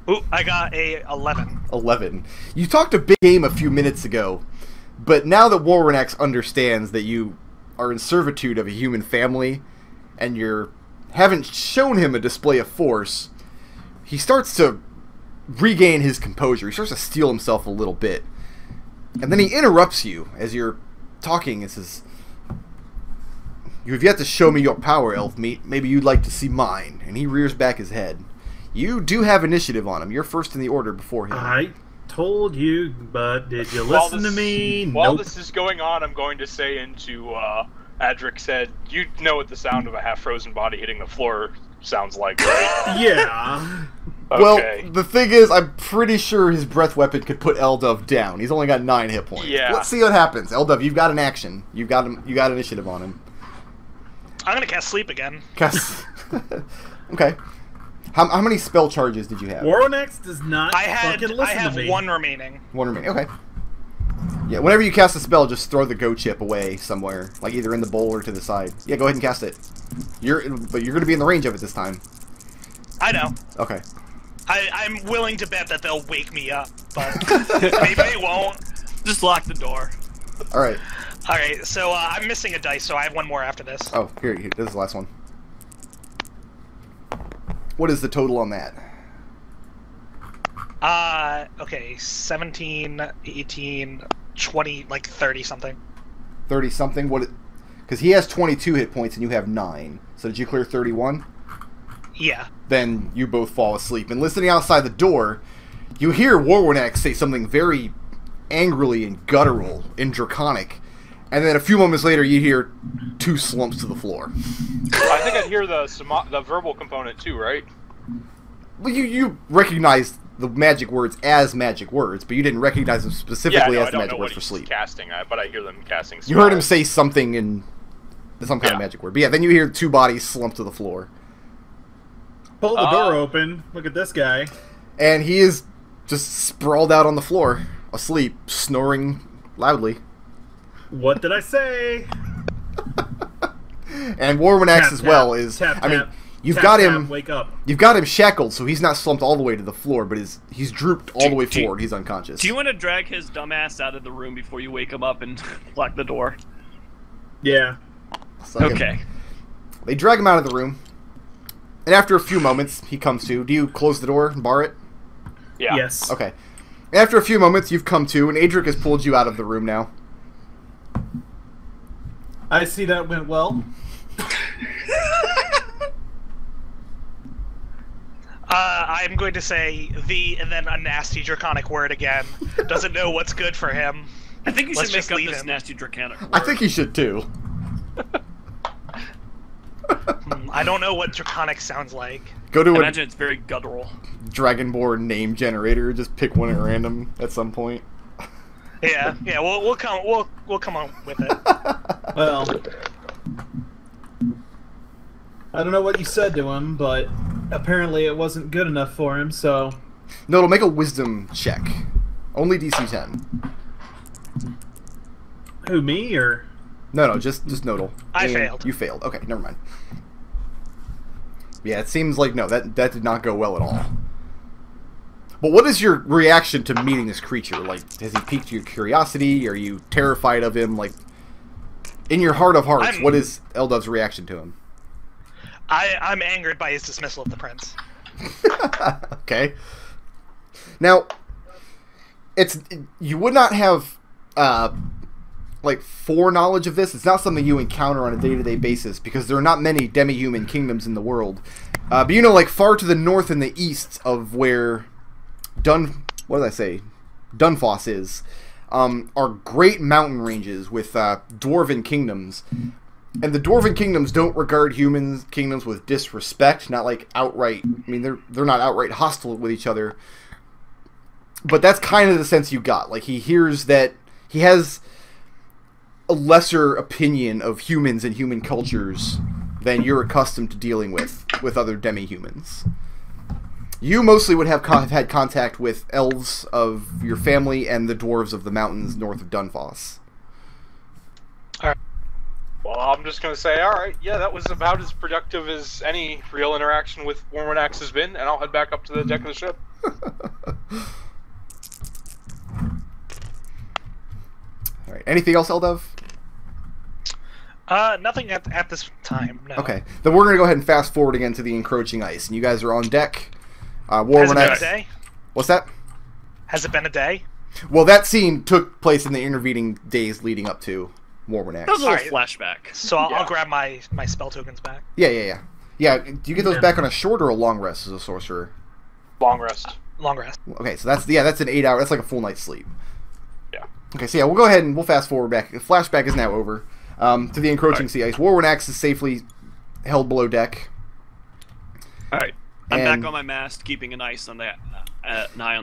Ooh, I got a 11. 11. You talked a big game a few minutes ago, but now that Warwinax understands that you are in servitude of a human family, and you haven't shown him a display of force, he starts to regain his composure. He starts to steel himself a little bit. And then he interrupts you as you're talking and says, "You have yet to show me your power, elf meat. Maybe you'd like to see mine." And he rears back his head. You do have initiative on him. You're first in the order before him. I told you, but did you listen to me? While Nope. this is going on, I'm going to say into Adric said, "You know what the sound of a half-frozen body hitting the floor sounds like, right?" Yeah. Okay. Well, the thing is, I'm pretty sure his breath weapon could put Eldove down. He's only got 9 hit points. Yeah. Let's see what happens. Eldove, you've got an action. You got initiative on him. I'm gonna cast sleep again. Okay. How many spell charges did you have? Warwinax does not I fucking listen have to me. one remaining. 1 remaining. Okay. Yeah, whenever you cast a spell, just throw the go chip away somewhere, like either in the bowl or to the side. Yeah, go ahead and cast it. But you're going to be in the range of it this time. I know. Okay. I'm willing to bet that they'll wake me up, but maybe they won't. Just lock the door. All right. Alright, so I'm missing a dice, so I have one more after this. Oh, here, this is the last one. What is the total on that? Okay, 17, 18, 20, like 30 something. 30 something? What? Because he has 22 hit points and you have 9. So did you clear 31? Yeah. Then you both fall asleep. And listening outside the door, you hear Warwinax say something very angrily and guttural and draconic. And then a few moments later, you hear 2 slumps to the floor. I think I'd hear the verbal component too, right? Well, you recognized the magic words as magic words, but you didn't recognize them specifically as the magic words for sleep. Casting, but I hear them casting. You heard him say something in some kind of magic word. But yeah, then you hear 2 bodies slump to the floor. Pull the door open. Look at this guy. And he is just sprawled out on the floor, asleep, snoring loudly. What did I say? And Warwinax as well is. I mean, you've got him. Wake up. You've got him shackled, so he's not slumped all the way to the floor, but he's drooped all the way forward. He's unconscious. Do you want to drag his dumbass out of the room before you wake him up and lock the door? Yeah. Okay. They drag him out of the room, and after a few moments, he comes to. Do you close the door and bar it? Yeah. Yes. Okay. After a few moments, you've come to, and Adric has pulled you out of the room now. I see that went well. I'm going to say and then a nasty draconic word again. Doesn't know what's good for him. I think you Let's should just make up leave this him. nasty draconic word. I think he should too. I don't know what Draconic sounds like. Go to I imagine it's very guttural. Dragonborn name generator. Just pick one at random at some point. Yeah, we'll come on with it. Well, I don't know what you said to him, but apparently it wasn't good enough for him. So No, it'll make a wisdom check. Only DC 10. who, me or? No, just Nodal. I And failed. You failed. Okay, never mind. Yeah, it seems like no, that did not go well at all. But what is your reaction to meeting this creature? Like, has he piqued your curiosity? Are you terrified of him? Like, in your heart of hearts, what is Eldove's reaction to him? I'm angered by his dismissal of the prince. Okay. Now, you would not have like foreknowledge of this. It's not something you encounter on a day-to-day basis because there are not many demi-human kingdoms in the world. But you know, like far to the north and the east of where Dunfoss is, are great mountain ranges with dwarven kingdoms. And the dwarven kingdoms don't regard human kingdoms with disrespect, not like outright. I mean, they're not outright hostile with each other. But that's kind of the sense you got. Like, he hears that he has a lesser opinion of humans and human cultures than you're accustomed to dealing with other demi-humans. You mostly would have had contact with elves of your family and the dwarves of the mountains north of Dunfoss. Well, I'm just going to say, alright, yeah, that was about as productive as any real interaction with Warlock has been, and I'll head back up to the deck of the ship. Alright, anything else, Eldove? Nothing at this time, no. Okay, then we're going to go ahead and fast forward again to the encroaching ice, and you guys are on deck. Has it been a day? What's that? Has it been a day? Well, that scene took place in the intervening days leading up to Warlock. That was a little Alright. flashback. So I'll grab my spell tokens back. Yeah. Yeah, do you get those back on a short or a long rest as a sorcerer? Long rest. Long rest. Okay, so that's an 8 hour. That's like a full night's sleep. Yeah. Okay, so yeah, we'll go ahead and we'll fast forward back. The flashback is now over. To the encroaching sea ice. Warlock is safely held below deck. All right, I'm And- back on my mast, keeping an eye on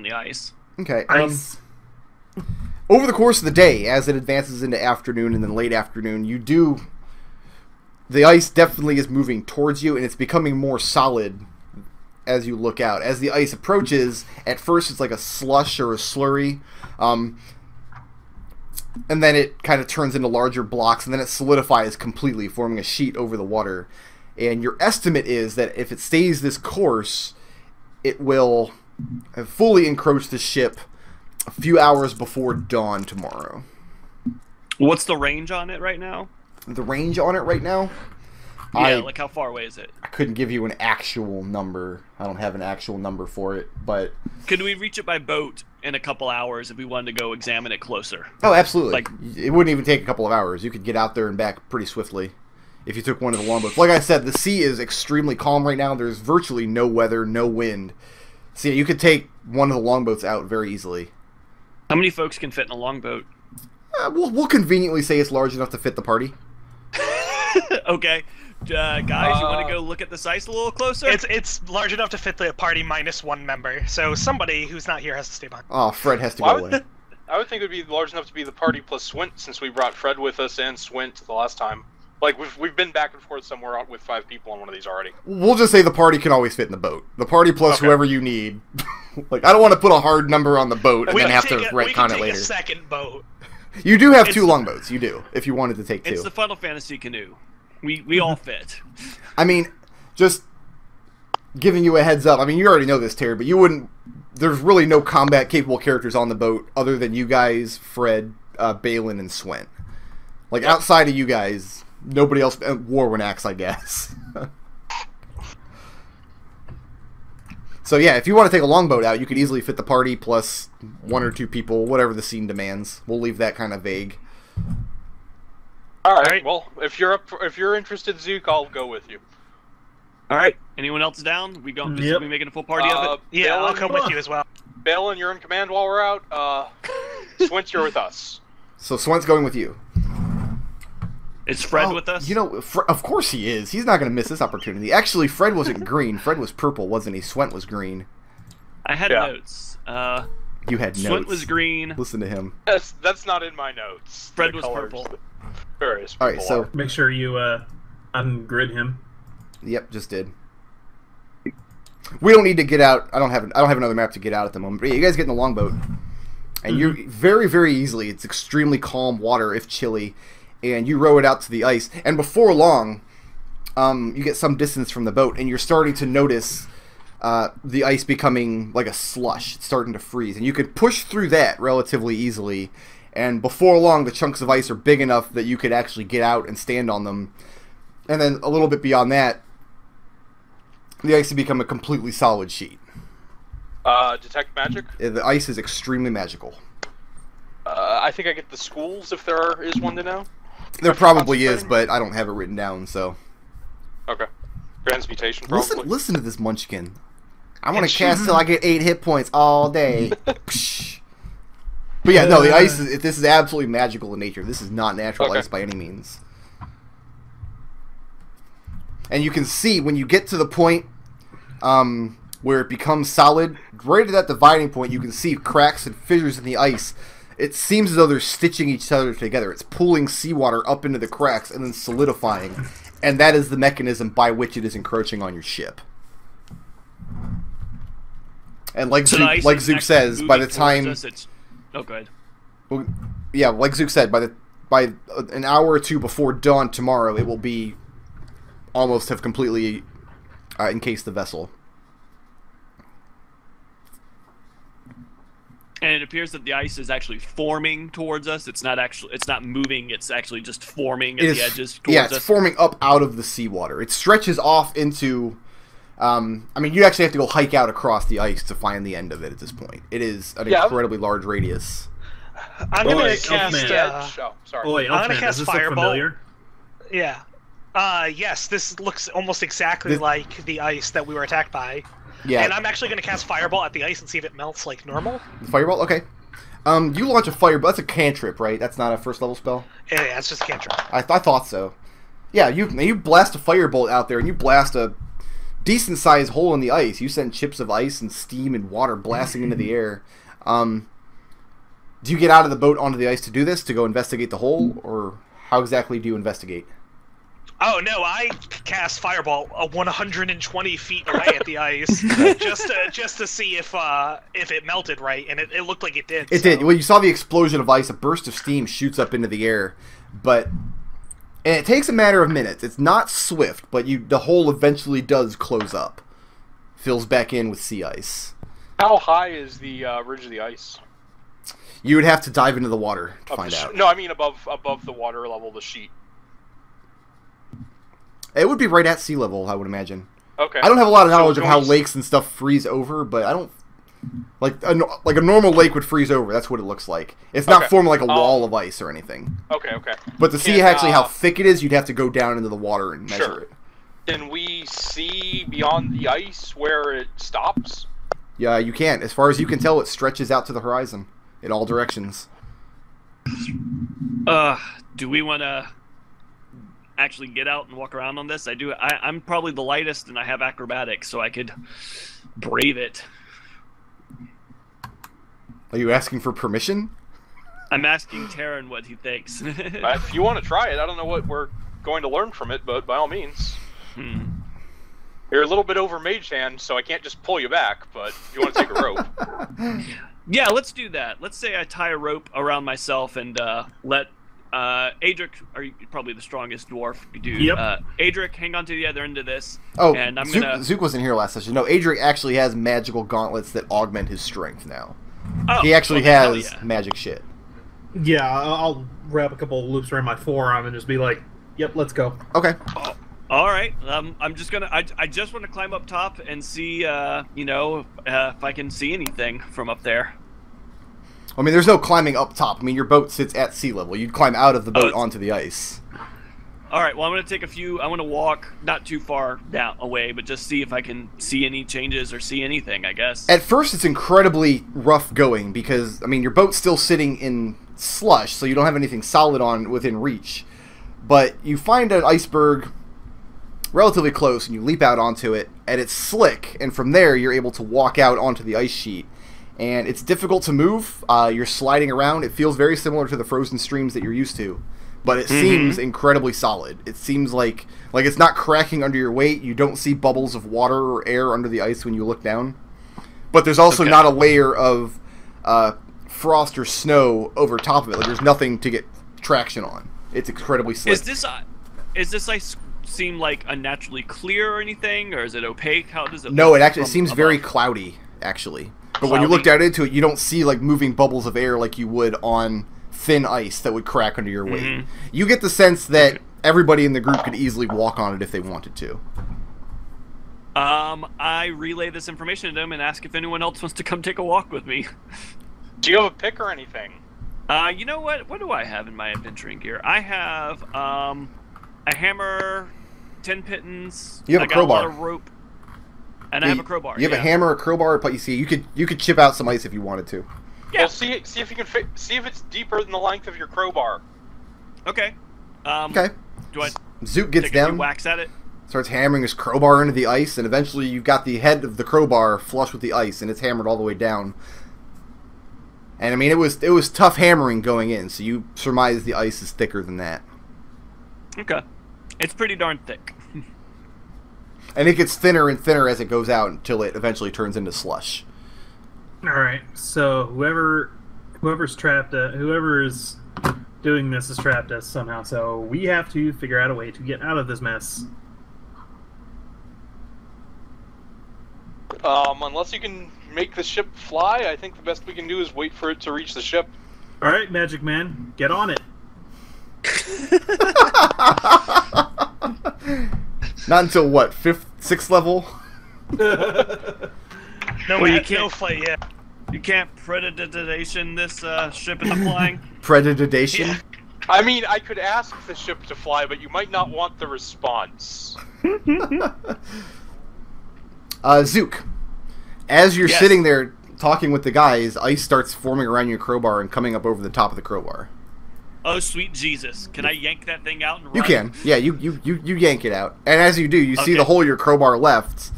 the ice. Okay. Ice. Over the course of the day, as it advances into afternoon and then late afternoon, the ice definitely is moving towards you, and it's becoming more solid as you look out. As the ice approaches, at first it's like a slush or a slurry, and then it kind of turns into larger blocks, and then it solidifies completely, forming a sheet over the water. And your estimate is that if it stays this course, it will fully encroach the ship a few hours before dawn tomorrow. What's the range on it right now? The range on it right now? Yeah, like how far away is it? I couldn't give you an actual number. I don't have an actual number for it, but... Could we reach it by boat in a couple hours if we wanted to go examine it closer? Oh, absolutely. Like- It wouldn't even take a couple of hours. You could get out there and back pretty swiftly if you took one of the longboats. Like I said, the sea is extremely calm right now. There's virtually no weather, no wind. So yeah, you could take one of the longboats out very easily. How many folks can fit in a longboat? We'll conveniently say it's large enough to fit the party. Okay. Guys, you want to go look at this ice a little closer? It's large enough to fit the party minus one member, so somebody who's not here has to stay behind. Oh, Fred has to Well, go away. I would think it would be large enough to be the party plus Swint, since we brought Fred with us and Swint the last time. Like, we've been back and forth somewhere out with 5 people on one of these already. We'll just say the party can always fit in the boat. The party plus Okay. whoever you need. Like, I don't want to put a hard number on the boat and then have to we retcon can it take later. a second boat. You do have It's- 2 longboats. You do, if you wanted to take 2. It's the Final Fantasy canoe. We all fit. I mean, just giving you a heads up. I mean, you already know this, Terry, but you wouldn't... There's really no combat-capable characters on the boat other than you guys, Fred, Balin, and Swent. Like, outside of you guys, nobody else... Warwinax, I guess. So, yeah, if you want to take a longboat out, you could easily fit the party plus 1 or 2 people, whatever the scene demands. We'll leave that kind of vague. Alright, well, if you're interested, Zook, I'll go with you. All right. Anyone else down? We going? Yep. We making a full party of it? Yeah, I'll Balin, come with you as well. Balin, you're in command while we're out. Swint, you're with us. So, Swent's going with you. Is Fred with us? You know, of course he is. He's not going to miss this opportunity. Actually, Fred wasn't green. Fred was purple, wasn't he? Swent was green. I had notes. You had notes. Swent was green. Listen to him. That's not in my notes. Fred was purple. Various All right, so make sure you ungrid him. Yep, just did. We don't need to get out. I don't have another map to get out at the moment. But yeah, you guys get in the longboat, and you're very, very easily. It's extremely calm water, if chilly, and you row it out to the ice. And before long, you get some distance from the boat, and you're starting to notice the ice becoming like a slush. It's starting to freeze, and you can push through that relatively easily. And before long, the chunks of ice are big enough that you could actually get out and stand on them. And then a little bit beyond that, the ice has become a completely solid sheet. Detect magic? The ice is extremely magical. I think I get the schools if there is one to know. There probably is, but I don't have it written down, so... Okay. Transmutation, probably. Listen to this munchkin. I want to cast till I get 8 hit points all day. But yeah, no, the ice this is absolutely magical in nature. This is not natural ice by any means. And you can see when you get to the point where it becomes solid, right at that dividing point, you can see cracks and fissures in the ice. It seems as though they're stitching each other together. It's pulling seawater up into the cracks and then solidifying. And that is the mechanism by which it is encroaching on your ship. And like Zook says, by the time... Oh, go ahead. Well, yeah, like Zook said, by an hour or two before dawn tomorrow, it will be almost have completely encased the vessel. And it appears that the ice is actually forming towards us. It's not moving. It's actually just forming at the edges towards us. Yeah, it's forming up out of the seawater. It stretches off into... I mean, you actually have to go hike out across the ice to find the end of it at this point. It is an incredibly large radius. I'm going to cast... I'm going to cast Fireball. Yeah. Yes, this looks almost exactly like the ice that we were attacked by. Yeah. And I'm actually going to cast Fireball at the ice and see if it melts like normal. Fireball? Okay. You launch a Fireball. That's a cantrip, right? That's not a first level spell? Yeah, it's just a cantrip. I thought so. Yeah, you blast a Firebolt out there, and you blast a decent-sized hole in the ice. You send chips of ice and steam and water blasting into the air. Do you get out of the boat onto the ice to do this, to go investigate the hole, or how exactly do you investigate? Oh no, I cast Fireball 120 feet away at the ice just to see if it melted right, and it looked like it did. It did. Well, you saw the explosion of ice. A burst of steam shoots up into the air, and it takes a matter of minutes. It's not swift, but the hole eventually does close up, fills back in with sea ice. How high is the ridge of the ice? You would have to dive into the water to find out. No, I mean above the water level, the sheet. It would be right at sea level, I would imagine. Okay. I don't have a lot of knowledge of how lakes and stuff freeze over, but I don't... Like a normal lake would freeze over. That's what it looks like. It's not forming like a wall of ice or anything. Okay. But to see actually how thick it is, you'd have to go down into the water and measure it. Can we see beyond the ice where it stops? Yeah, you can. As far as you can tell, it stretches out to the horizon in all directions. Do we want to actually get out and walk around on this? I'm probably the lightest, and I have acrobatics, so I could brave it. Are you asking for permission? I'm asking Tarin what he thinks. If you want to try it, I don't know what we're going to learn from it, but by all means. You're a little bit over mage hand, so I can't just pull you back, but if you want to take a rope. Yeah, let's do that. Let's say I tie a rope around myself and let Adric, are you probably the strongest dwarf dude? Yep. Adric, hang on to the other end of this. Oh, and I'm Zook wasn't here last session. No, Adric actually has magical gauntlets that augment his strength now. Oh, he actually has magic shit. Yeah, I'll wrap a couple of loops around my forearm and just be like, "Yep, let's go." Okay. All right. I'm just gonna. I just want to climb up top and see, if I can see anything from up there. I mean, there's no climbing up top. I mean, your boat sits at sea level. You'd climb out of the boat onto the ice. All right. Well, I'm gonna take I want to walk not too far down away, but just see if I can see any changes or see anything. I guess. At first, it's incredibly rough going because, I mean, your boat's still sitting in slush, so you don't have anything solid within reach. But you find an iceberg relatively close, and you leap out onto it, and it's slick, and from there you're able to walk out onto the ice sheet. And it's difficult to move. You're sliding around. It feels very similar to the frozen streams that you're used to, but it seems incredibly solid. It seems like it's not cracking under your weight. You don't see bubbles of water or air under the ice when you look down. But there's also not a layer of frost or snow over top of it. Like, there's nothing to get traction on. It's incredibly slick. Is this ice seem like unnaturally clear or anything, or is it opaque? How does it? No, it seems very cloudy, actually. But when you look down into it, you don't see like moving bubbles of air like you would on thin ice that would crack under your weight. You get the sense that everybody in the group could easily walk on it if they wanted to. I relay this information to them and ask if anyone else wants to come take a walk with me. Do you have a pick or anything? You know what? What do I have in my adventuring gear? I have a hammer, 10 pittons. You have a crowbar. I got a lot of rope, and I have a crowbar. You have a hammer, a crowbar, but you could chip out some ice if you wanted to. Yeah. Well, see if you can see if it's deeper than the length of your crowbar. Okay. Okay. Do I Zook gets take down, a whacks at it? starts hammering his crowbar into the ice, and eventually you've got the head of the crowbar flush with the ice, and it's hammered all the way down. And I mean, it was tough hammering going in, so you surmise the ice is thicker than that. Okay. It's pretty darn thick. And it gets thinner and thinner as it goes out until it eventually turns into slush. All right. So whoever's trapped, whoever is doing this has trapped us somehow. So we have to figure out a way to get out of this mess. Unless you can make the ship fly, I think the best we can do is wait for it to reach the ship. All right, Magic Man, get on it. Not until what, 5th, 6th level? You can't fight yet. You can't predation this ship in the flying. Predation? Yeah. I mean, I could ask the ship to fly, but you might not want the response. Zook, as you're sitting there talking with the guys, ice starts forming around your crowbar and coming up over the top of the crowbar. Oh, sweet Jesus. Can I yank that thing out and run? You can. Yeah, you yank it out. And as you do, you see the hole your crowbar left,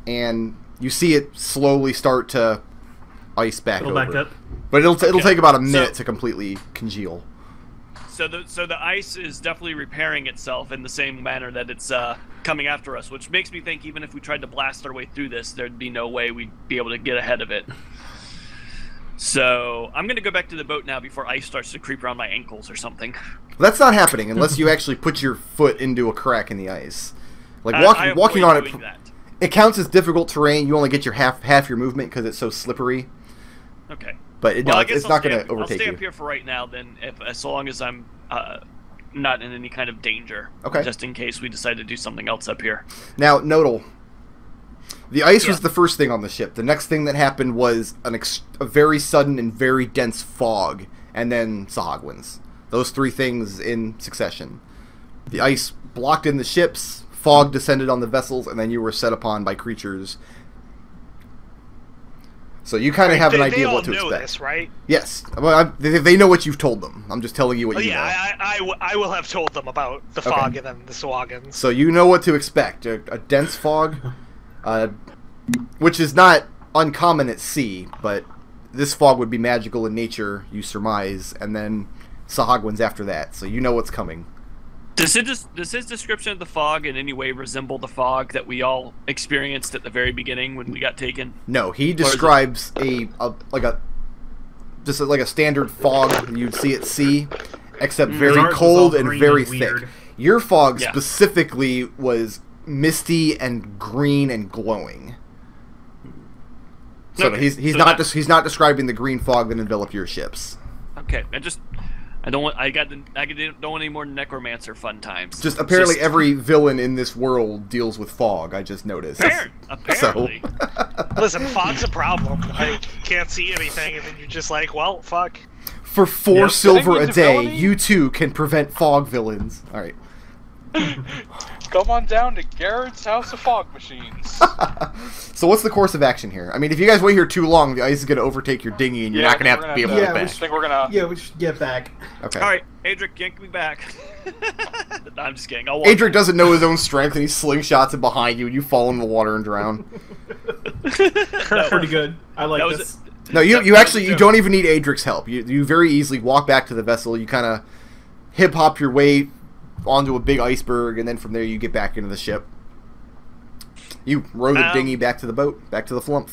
and you see it slowly start to ice back over. Back up. But it'll take about a minute to completely congeal. So the ice is definitely repairing itself in the same manner that it's coming after us, which makes me think even if we tried to blast our way through this, there'd be no way we'd be able to get ahead of it. So I'm going to go back to the boat now before ice starts to creep around my ankles or something. That's not happening unless you actually put your foot into a crack in the ice. Like walking on it, it counts as difficult terrain. You only get your half your movement because it's so slippery. Okay. But it's not going to overtake you. I'll stay up here for right now, then, as long as I'm not in any kind of danger. Okay. Just in case we decide to do something else up here. Now, Nodal, the ice was the first thing on the ship. The next thing that happened was a very sudden and very dense fog, and then Sahagwins. Those three things in succession. The ice blocked in the ships, fog descended on the vessels, and then you were set upon by creatures. So you kind of have an idea of what to expect. They all know this, right? Yes. Well, they know what you've told them. I'm just telling you what you know. I will have told them about the fog and then the Sahagwins. So you know what to expect. A dense fog, which is not uncommon at sea, but this fog would be magical in nature, you surmise, and then Sahagwins after that. So you know what's coming. Does his description of the fog in any way resemble the fog that we all experienced at the very beginning when we got taken? No, he describes a standard fog you'd see at sea, except very cold and very thick. Your fog specifically was misty and green and glowing. So he's not describing the green fog that enveloped your ships. Okay, I don't want any more necromancer fun times. Just apparently every villain in this world deals with fog. I just noticed. Apparently. Listen, fog's a problem. I can't see anything, and then you're just like, well, fuck. For 4 silver a day, you too can prevent fog villains. All right. Come on down to Garrett's House of Fog Machines. So what's the course of action here? I mean, if you guys wait here too long, the ice is going to overtake your dinghy, and you're not going to be able to get I back. think we're gonna. Yeah, we should get back. Okay. All right, Adric, yank me back. No, I'm just kidding. I'll walk. Adric doesn't know his own strength, and he slingshots it behind you, and you fall in the water and drown. Pretty good. I like this. No, you don't even need Adric's help. You very easily walk back to the vessel. You kind of hip hop your way onto a big iceberg, and then from there you get back into the ship. You row the dinghy back to the boat, back to the Flumph.